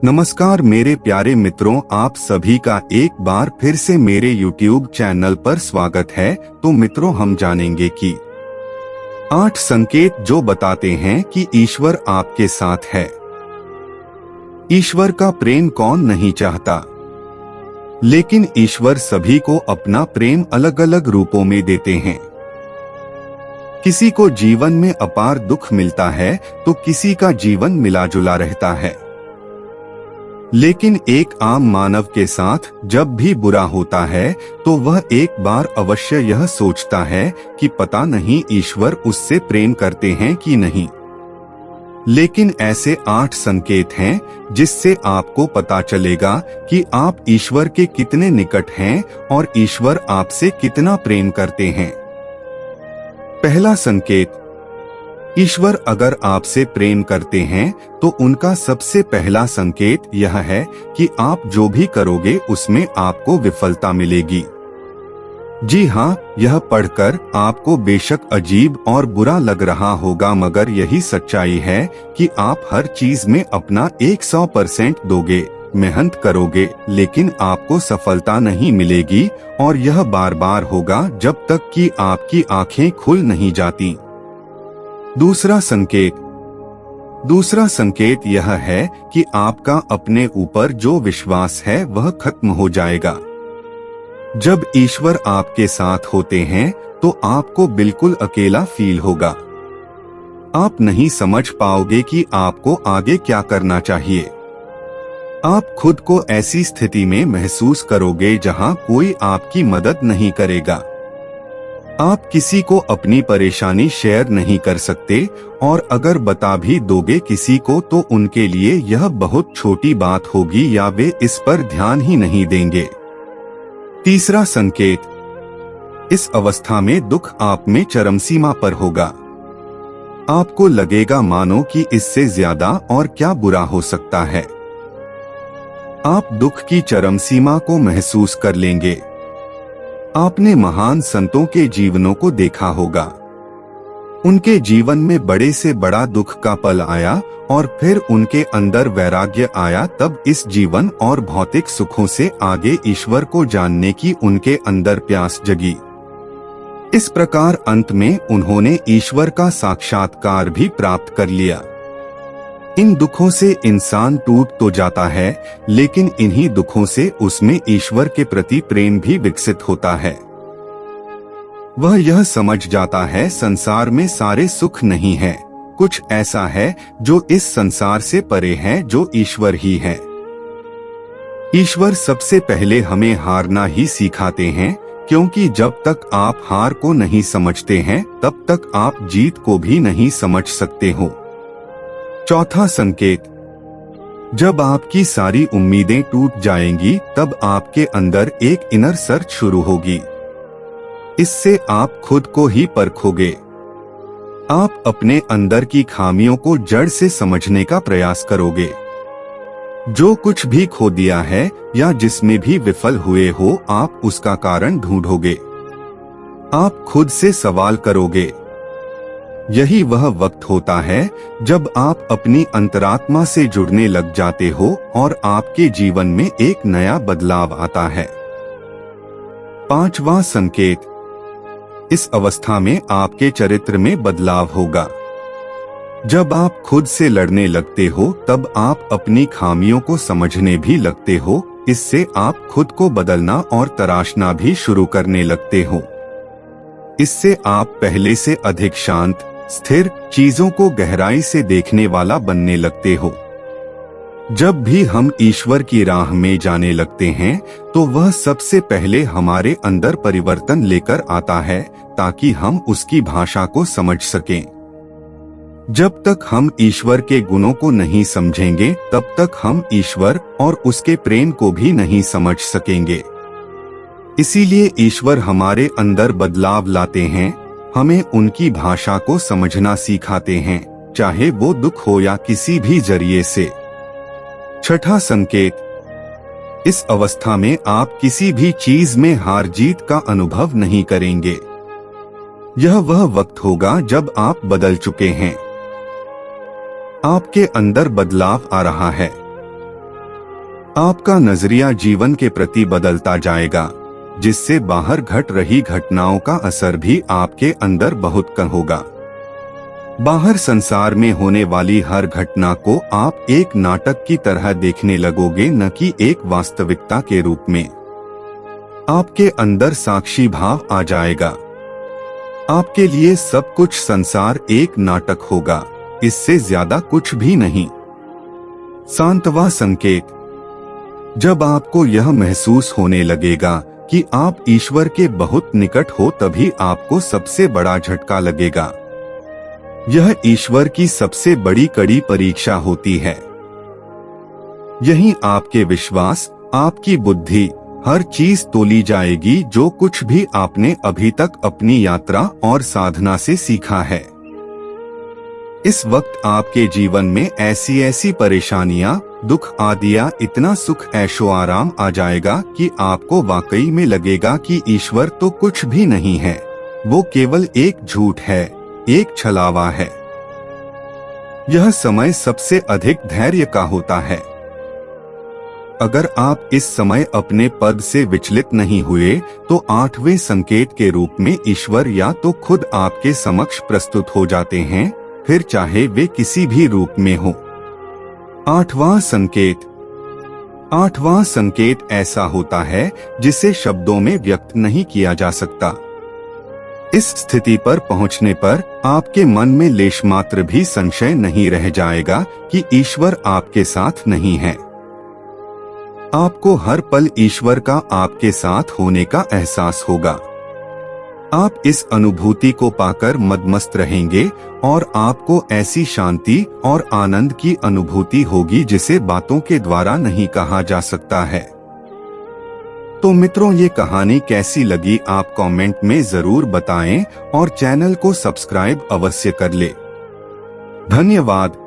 नमस्कार मेरे प्यारे मित्रों, आप सभी का एक बार फिर से मेरे YouTube चैनल पर स्वागत है। तो मित्रों, हम जानेंगे कि 8 संकेत जो बताते हैं कि ईश्वर आपके साथ है। ईश्वर का प्रेम कौन नहीं चाहता, लेकिन ईश्वर सभी को अपना प्रेम अलग अलग रूपों में देते हैं। किसी को जीवन में अपार दुख मिलता है तो किसी का जीवन मिला जुला रहता है। लेकिन एक आम मानव के साथ जब भी बुरा होता है तो वह एक बार अवश्य यह सोचता है कि पता नहीं ईश्वर उससे प्रेम करते हैं कि नहीं। लेकिन ऐसे 8 संकेत हैं जिससे आपको पता चलेगा कि आप ईश्वर के कितने निकट हैं और ईश्वर आपसे कितना प्रेम करते हैं। पहला संकेत, ईश्वर अगर आपसे प्रेम करते हैं तो उनका सबसे पहला संकेत यह है कि आप जो भी करोगे उसमें आपको विफलता मिलेगी। जी हाँ, यह पढ़कर आपको बेशक अजीब और बुरा लग रहा होगा, मगर यही सच्चाई है कि आप हर चीज में अपना 100% दोगे, मेहनत करोगे, लेकिन आपको सफलता नहीं मिलेगी और यह बार बार होगा जब तक कि आपकी आंखें खुल नहीं जाती। दूसरा संकेत यह है कि आपका अपने ऊपर जो विश्वास है वह खत्म हो जाएगा। जब ईश्वर आपके साथ होते हैं तो आपको बिल्कुल अकेला फील होगा। आप नहीं समझ पाओगे कि आपको आगे क्या करना चाहिए। आप खुद को ऐसी स्थिति में महसूस करोगे जहां कोई आपकी मदद नहीं करेगा। आप किसी को अपनी परेशानी शेयर नहीं कर सकते और अगर बता भी दोगे किसी को तो उनके लिए यह बहुत छोटी बात होगी या वे इस पर ध्यान ही नहीं देंगे। तीसरा संकेत, इस अवस्था में दुख आप में चरम सीमा पर होगा। आपको लगेगा मानो कि इससे ज्यादा और क्या बुरा हो सकता है। आप दुख की चरम सीमा को महसूस कर लेंगे। आपने महान संतों के जीवनों को देखा होगा। उनके जीवन में बड़े से बड़ा दुख का पल आया और फिर उनके अंदर वैराग्य आया। तब इस जीवन और भौतिक सुखों से आगे ईश्वर को जानने की उनके अंदर प्यास जगी। इस प्रकार अंत में उन्होंने ईश्वर का साक्षात्कार भी प्राप्त कर लिया। इन दुखों से इंसान टूट तो जाता है, लेकिन इन्हीं दुखों से उसमें ईश्वर के प्रति प्रेम भी विकसित होता है। वह यह समझ जाता है संसार में सारे सुख नहीं है, कुछ ऐसा है जो इस संसार से परे है, जो ईश्वर ही है। ईश्वर सबसे पहले हमें हारना ही सिखाते हैं, क्योंकि जब तक आप हार को नहीं समझते हैं तब तक आप जीत को भी नहीं समझ सकते हो। चौथा संकेत, जब आपकी सारी उम्मीदें टूट जाएंगी तब आपके अंदर एक इनर सर्च शुरू होगी। इससे आप खुद को ही परखोगे। आप अपने अंदर की खामियों को जड़ से समझने का प्रयास करोगे। जो कुछ भी खो दिया है या जिसमें भी विफल हुए हो, आप उसका कारण ढूंढोगे। आप खुद से सवाल करोगे। यही वह वक्त होता है जब आप अपनी अंतरात्मा से जुड़ने लग जाते हो और आपके जीवन में एक नया बदलाव आता है। पांचवा संकेत, इस अवस्था में आपके चरित्र में बदलाव होगा। जब आप खुद से लड़ने लगते हो तब आप अपनी खामियों को समझने भी लगते हो। इससे आप खुद को बदलना और तराशना भी शुरू करने लगते हो। इससे आप पहले से अधिक शांत, स्थिर, चीजों को गहराई से देखने वाला बनने लगते हो। जब भी हम ईश्वर की राह में जाने लगते हैं तो वह सबसे पहले हमारे अंदर परिवर्तन लेकर आता है ताकि हम उसकी भाषा को समझ सकें। जब तक हम ईश्वर के गुणों को नहीं समझेंगे तब तक हम ईश्वर और उसके प्रेम को भी नहीं समझ सकेंगे। इसीलिए ईश्वर हमारे अंदर बदलाव लाते हैं, हमें उनकी भाषा को समझना सिखाते हैं, चाहे वो दुख हो या किसी भी जरिए से। छठा संकेत, इस अवस्था में आप किसी भी चीज में हार जीत का अनुभव नहीं करेंगे। यह वह वक्त होगा जब आप बदल चुके हैं। आपके अंदर बदलाव आ रहा है। आपका नजरिया जीवन के प्रति बदलता जाएगा, जिससे बाहर घट रही घटनाओं का असर भी आपके अंदर बहुत कम होगा। बाहर संसार में होने वाली हर घटना को आप एक नाटक की तरह देखने लगोगे, न कि एक वास्तविकता के रूप में। आपके अंदर साक्षी भाव आ जाएगा। आपके लिए सब कुछ संसार एक नाटक होगा, इससे ज्यादा कुछ भी नहीं। सांत्वना संकेत। जब आपको यह महसूस होने लगेगा कि आप ईश्वर के बहुत निकट हो, तभी आपको सबसे बड़ा झटका लगेगा। यह ईश्वर की सबसे बड़ी कड़ी परीक्षा होती है। यही आपके विश्वास, आपकी बुद्धि, हर चीज तोली जाएगी जो कुछ भी आपने अभी तक अपनी यात्रा और साधना से सीखा है। इस वक्त आपके जीवन में ऐसी ऐसी परेशानियां, दुख आदिया, इतना सुख ऐशो आराम आ जाएगा कि आपको वाकई में लगेगा कि ईश्वर तो कुछ भी नहीं है, वो केवल एक झूठ है, एक छलावा है। यह समय सबसे अधिक धैर्य का होता है। अगर आप इस समय अपने पद से विचलित नहीं हुए तो 8वें संकेत के रूप में ईश्वर या तो खुद आपके समक्ष प्रस्तुत हो जाते हैं, फिर चाहे वे किसी भी रूप में हो। 8वां संकेत। 8वां संकेत ऐसा होता है जिसे शब्दों में व्यक्त नहीं किया जा सकता। इस स्थिति पर पहुंचने पर आपके मन में लेश मात्र भी संशय नहीं रह जाएगा कि ईश्वर आपके साथ नहीं है। आपको हर पल ईश्वर का आपके साथ होने का एहसास होगा। आप इस अनुभूति को पाकर मदमस्त रहेंगे और आपको ऐसी शांति और आनंद की अनुभूति होगी जिसे बातों के द्वारा नहीं कहा जा सकता है। तो मित्रों, ये कहानी कैसी लगी आप कमेंट में जरूर बताएं और चैनल को सब्सक्राइब अवश्य कर ले। धन्यवाद।